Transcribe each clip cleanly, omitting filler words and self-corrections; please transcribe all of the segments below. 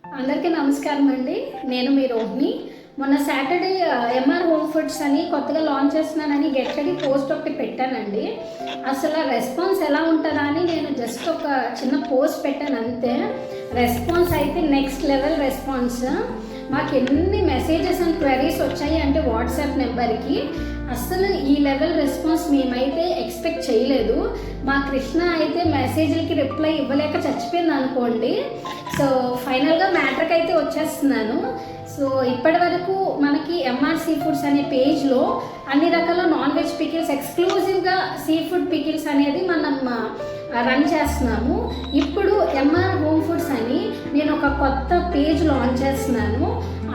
అందరికీ నమస్కారం అండి. నేను మీ రోహిణి. మొన్న సాటర్డే ఎంఆర్ హోమ్ ఫుడ్స్ అని కొత్తగా లాంచ్ చేస్తున్నానని గెట్ రెడీ పోస్ట్ ఒకటి పెట్టానండి. అసలు రెస్పాన్స్ ఎలా ఉంటుందా అని నేను జస్ట్ ఒక చిన్న పోస్ట్ పెట్టాను అంతే. రెస్పాన్స్ అయితే నెక్స్ట్ లెవెల్ రెస్పాన్స్. మాకు ఎన్ని మెసేజెస్ అండ్ క్వెరీస్ వచ్చాయి అంటే వాట్సాప్ నెంబర్కి, అస్సలు ఈ లెవెల్ రెస్పాన్స్ మేమైతే ఎక్స్పెక్ట్ చేయలేదు. మా కృష్ణ అయితే మెసేజ్లకి రిప్లై ఇవ్వలేక చచ్చిపోయింది అనుకోండి. సో ఫైనల్గా మ్యాటర్కి అయితే వచ్చేస్తున్నాను. సో ఇప్పటి వరకు మనకి ఎంఆర్ సీ ఫుడ్స్ అనే పేజ్లో అన్ని రకాల నాన్ వెజ్ పికిల్స్, ఎక్స్క్లూజివ్గా సీ ఫుడ్ పికిల్స్ అనేది మనం రన్ చేస్తున్నాము. ఇప్పుడు ఎంఆర్ హోమ్ ఫుడ్స్ అని నేను ఒక కొత్త పేజ్ లాంచ్ చేస్తున్నాను.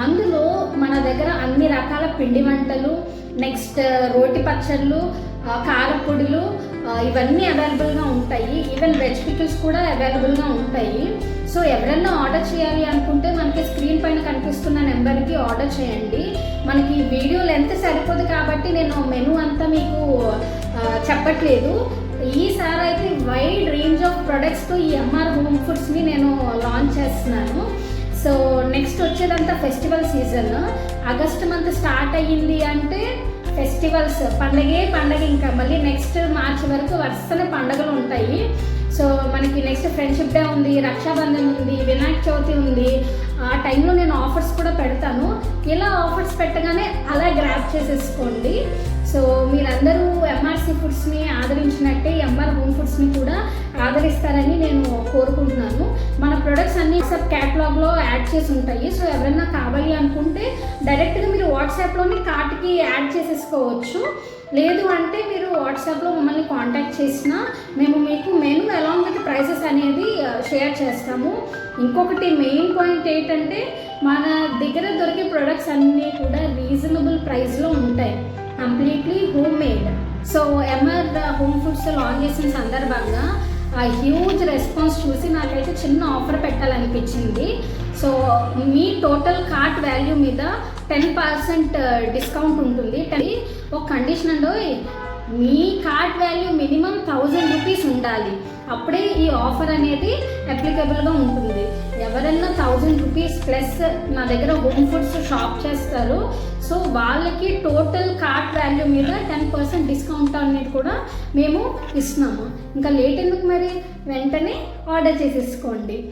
అందులో మన దగ్గర అన్ని రకాల పిండి వంటలు, నెక్స్ట్ రోటి పచ్చళ్ళు, కారపొడులు, ఇవన్నీ అవైలబుల్గా ఉంటాయి. ఈవెన్ వెజ్ పికిల్స్ కూడా అవైలబుల్గా ఉంటాయి. సో ఎవరైనా ఆర్డర్ చేయాలి అనుకుంటే మనకి స్క్రీన్ పైన కనిపిస్తున్న నెంబర్కి ఆర్డర్ చేయండి. మనకి వీడియో లెంత్ సరిపోదు కాబట్టి నేను మెనూ అంతా మీకు చెప్పట్లేదు. ఈసారి అయితే వైడ్ రేంజ్ ఆఫ్ ప్రొడక్ట్స్తో ఈ ఎంఆర్ హోమ్ ఫుడ్స్ని నేను లాంచ్ చేస్తున్నాను. సో నెక్స్ట్ వచ్చేదంతా festival season. August month start అయ్యింది అంటే ఫెస్టివల్స్, పండగ ఇంకా మళ్ళీ నెక్స్ట్ మార్చ్ వరకు వరుసన పండుగలు ఉంటాయి. సో మనకి నెక్స్ట్ ఫ్రెండ్షిప్ డే ఉంది, రక్షాబంధన్ ఉంది, వినాయక చవితి ఉంది. ఆ టైంలో నేను ఆఫర్స్ కూడా పెడతాను. ఇలా ఆఫర్స్ పెట్టగానే అలా గ్రాప్ చేసేసుకోండి. సో మీరందరూ ఎంఆర్ సీ ఫుడ్స్ని ఆదరించినట్టే ఎంఆర్ హోమ్ ఫుడ్స్ని కూడా ఆదరిస్తారని నేను కోరుకుంటున్నాను. మన ప్రొడక్ట్స్ అన్నీ సబ్ క్యాటలాగ్లో యాడ్ చేసి ఉంటాయి. సో ఎవరైనా కావాలి అనుకుంటే డైరెక్ట్గా మీరు వాట్సాప్లోని కార్ట్కి యాడ్ చేసేసుకోవచ్చు. లేదు అంటే మీరు వాట్సాప్లో మమ్మల్ని కాంటాక్ట్ చేసినా మేము మీకు మెనూ అలాంగ్ విత్ ప్రైసెస్ అనేది షేర్ చేస్తాము. ఇంకొకటి మెయిన్ పాయింట్ ఏంటంటే మన దగ్గర దొరికే ప్రొడక్ట్స్ అన్నీ కూడా రీజనబుల్ ప్రైస్లో ఉంటాయి, completely home made. So MR home foods launch చేసిన సందర్భంగా ఆ హ్యూజ్ రెస్పాన్స్ చూసి నాకైతే చిన్న ఆఫర్ పెట్టాలనిపించింది. సో మీ టోటల్ కార్ట్ వాల్యూ మీద 10% డిస్కౌంట్ ఉంటుంది. ఒక కండిషన్ అండి, మీ కార్ట్ వాల్యూ మినిమం 1000 రూపీస్ ఉండాలి, అప్పుడే ఈ ఆఫర్ అనేది అప్లికబుల్గా ఉంటుంది. ఎవరైనా 1000 రూపీస్ ప్లస్ నా దగ్గర హోమ్ ఫుడ్స్ షాప్ చేస్తారు, సో వాళ్ళకి టోటల్ కార్ట్ వాల్యూ మీద 10% డిస్కౌంట్ అనేది కూడా మేము ఇస్తున్నాము. ఇంకా లేట్ ఎందుకు మరి, వెంటనే ఆర్డర్ చేసేసుకోండి.